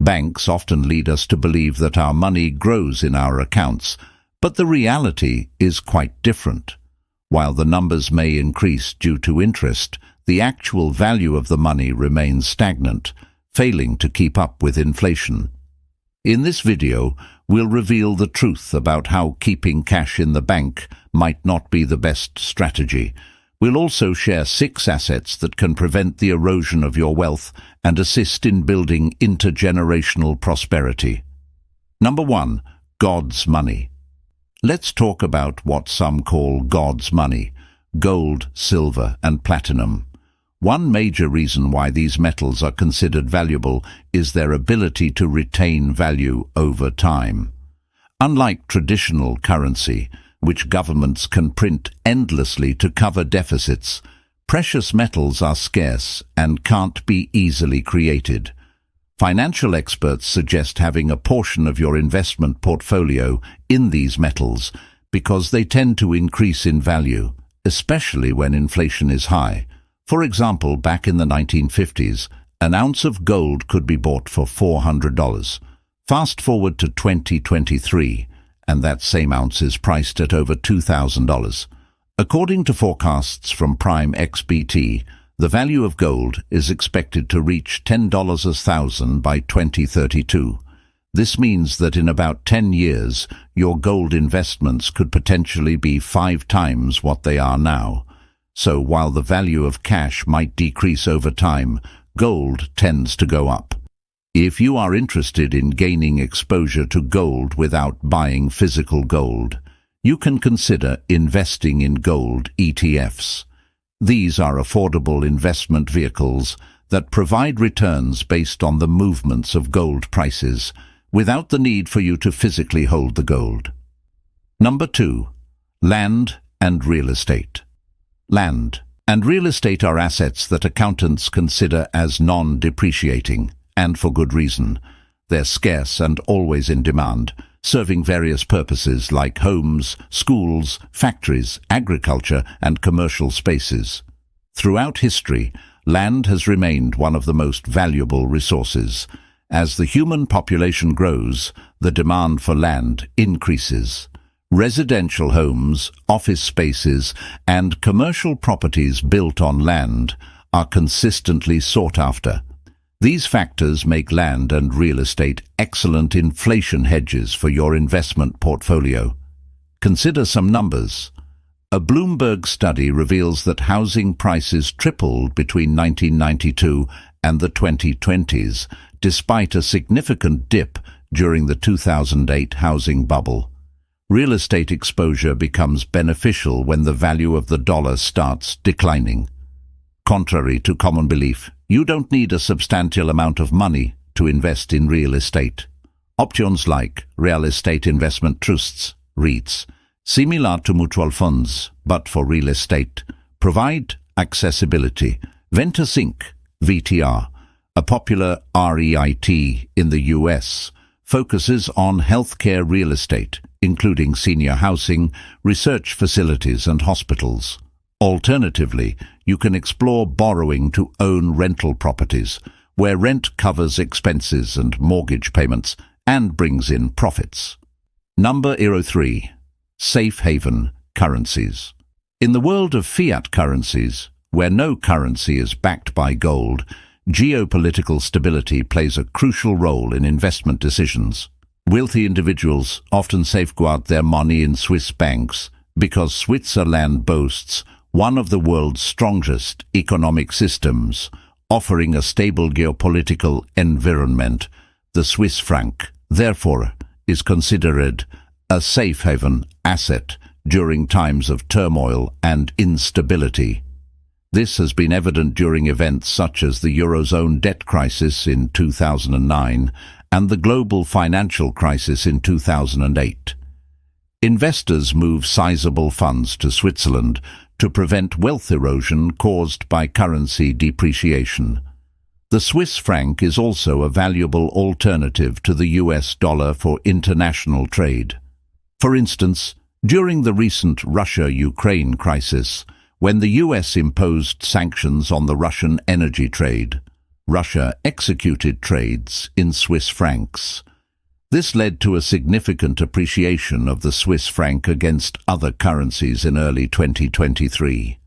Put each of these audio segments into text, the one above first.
Banks often lead us to believe that our money grows in our accounts, but the reality is quite different. While the numbers may increase due to interest, the actual value of the money remains stagnant, failing to keep up with inflation. In this video, we'll reveal the truth about how keeping cash in the bank might not be the best strategy. We'll also share 6 assets that can prevent the erosion of your wealth and assist in building intergenerational prosperity. Number 1. God's money. Let's talk about what some call God's money: gold, silver, and platinum. One major reason why these metals are considered valuable is their ability to retain value over time. Unlike traditional currency, which governments can print endlessly to cover deficits, precious metals are scarce and can't be easily created. Financial experts suggest having a portion of your investment portfolio in these metals because they tend to increase in value, especially when inflation is high. For example, back in the 1950s, an ounce of gold could be bought for $400. Fast forward to 2023, and that same ounce is priced at over $2,000. According to forecasts from Prime XBT, the value of gold is expected to reach $10 a thousand by 2032. This means that in about 10 years, your gold investments could potentially be 5 times what they are now. So while the value of cash might decrease over time, gold tends to go up. If you are interested in gaining exposure to gold without buying physical gold, you can consider investing in gold ETFs. These are affordable investment vehicles that provide returns based on the movements of gold prices, without the need for you to physically hold the gold. Number 2. Land and real estate. Land and real estate are assets that accountants consider as non-depreciating, and for good reason. They're scarce and always in demand, serving various purposes like homes, schools, factories, agriculture, and commercial spaces. Throughout history, land has remained one of the most valuable resources. As the human population grows, the demand for land increases. Residential homes, office spaces, and commercial properties built on land are consistently sought after. These factors make land and real estate excellent inflation hedges for your investment portfolio. Consider some numbers. A Bloomberg study reveals that housing prices tripled between 1992 and the 2020s, despite a significant dip during the 2008 housing bubble. Real estate exposure becomes beneficial when the value of the dollar starts declining. Contrary to common belief, you don't need a substantial amount of money to invest in real estate. Options like real estate investment trusts, REITs, similar to mutual funds, but for real estate, provide accessibility. VentureSync, VTR, a popular REIT in the US, focuses on healthcare real estate, including senior housing, research facilities, and hospitals. Alternatively, you can explore borrowing to own rental properties, where rent covers expenses and mortgage payments and brings in profits. Number 3. Safe haven currencies. In the world of fiat currencies, where no currency is backed by gold, geopolitical stability plays a crucial role in investment decisions. Wealthy individuals often safeguard their money in Swiss banks because Switzerland boasts one of the world's strongest economic systems, offering a stable geopolitical environment. The Swiss franc, therefore, is considered a safe haven asset during times of turmoil and instability. This has been evident during events such as the Eurozone debt crisis in 2009 and the global financial crisis in 2008. Investors move sizable funds to Switzerland to prevent wealth erosion caused by currency depreciation. The Swiss franc is also a valuable alternative to the US dollar for international trade. For instance, during the recent Russia-Ukraine crisis, when the US imposed sanctions on the Russian energy trade, Russia executed trades in Swiss francs. This led to a significant appreciation of the Swiss franc against other currencies in early 2023.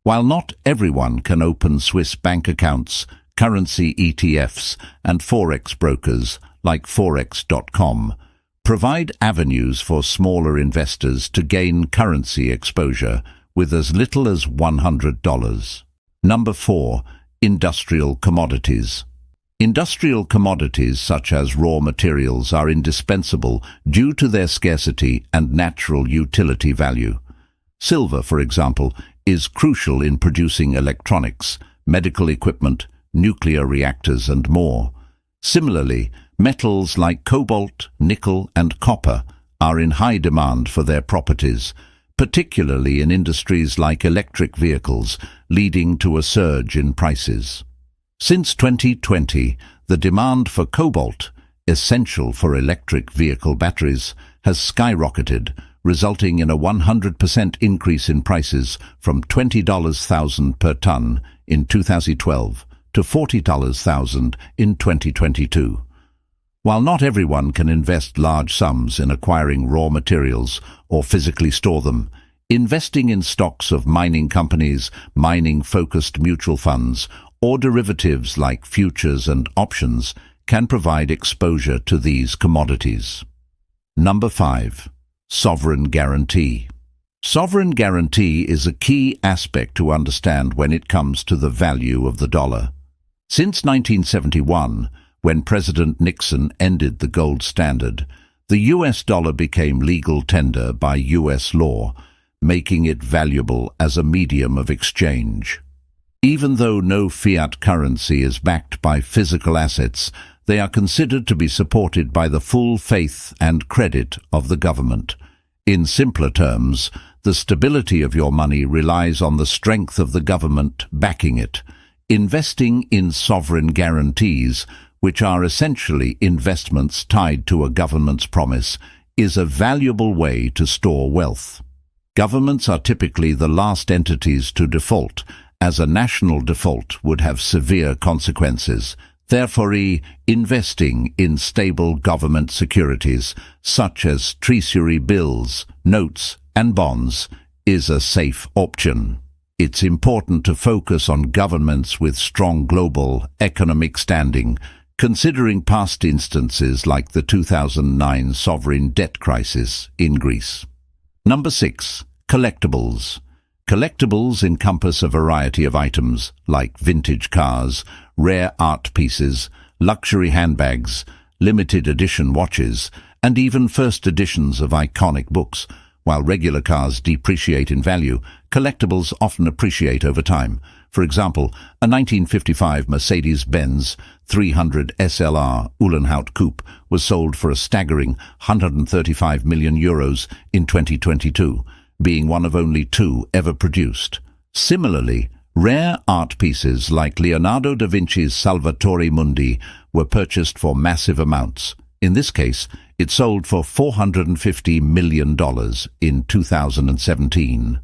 While not everyone can open Swiss bank accounts, currency ETFs and forex brokers like forex.com provide avenues for smaller investors to gain currency exposure with as little as $100. Number 4. Industrial commodities. Industrial commodities such as raw materials are indispensable due to their scarcity and natural utility value. Silver, for example, is crucial in producing electronics, medical equipment, nuclear reactors, and more. Similarly, metals like cobalt, nickel, and copper are in high demand for their properties, particularly in industries like electric vehicles, leading to a surge in prices. Since 2020, the demand for cobalt, essential for electric vehicle batteries, has skyrocketed, resulting in a 100% increase in prices from $20,000 per ton in 2012 to $40,000 in 2022. While not everyone can invest large sums in acquiring raw materials or physically store them, investing in stocks of mining companies, mining-focused mutual funds, or derivatives like futures and options can provide exposure to these commodities. Number 5. Sovereign guarantee. Sovereign guarantee is a key aspect to understand when it comes to the value of the dollar. Since 1971, when President Nixon ended the gold standard, the US dollar became legal tender by US law, making it valuable as a medium of exchange. Even though no fiat currency is backed by physical assets, they are considered to be supported by the full faith and credit of the government. In simpler terms, the stability of your money relies on the strength of the government backing it. Investing in sovereign guarantees, which are essentially investments tied to a government's promise, is a valuable way to store wealth. Governments are typically the last entities to default, as a national default would have severe consequences. Therefore, investing in stable government securities, such as treasury bills, notes, and bonds, is a safe option. It's important to focus on governments with strong global economic standing, considering past instances like the 2009 sovereign debt crisis in Greece. Number 6. Collectibles. Collectibles encompass a variety of items like vintage cars, rare art pieces, luxury handbags, limited edition watches, and even first editions of iconic books. While regular cars depreciate in value, collectibles often appreciate over time. For example, a 1955 Mercedes-Benz 300 SLR Uhlenhaut Coupe was sold for a staggering €135 million in 2022. Being one of only 2 ever produced. Similarly, rare art pieces like Leonardo da Vinci's Salvatore Mundi were purchased for massive amounts. In this case, it sold for $450 million in 2017.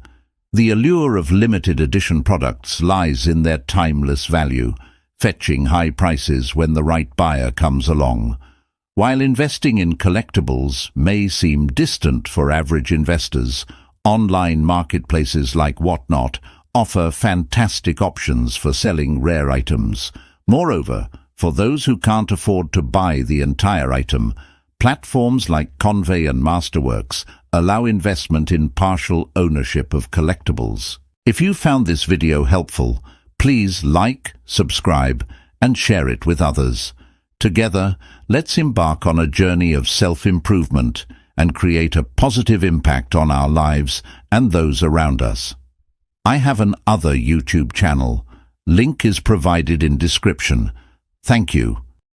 The allure of limited edition products lies in their timeless value, fetching high prices when the right buyer comes along. While investing in collectibles may seem distant for average investors, online marketplaces like Whatnot offer fantastic options for selling rare items. Moreover, for those who can't afford to buy the entire item, platforms like Convey and Masterworks allow investment in partial ownership of collectibles. If you found this video helpful, please like, subscribe, and share it with others. Together, let's embark on a journey of self-improvement and create a positive impact on our lives and those around us. I have an other YouTube channel. Link is provided in description. Thank you.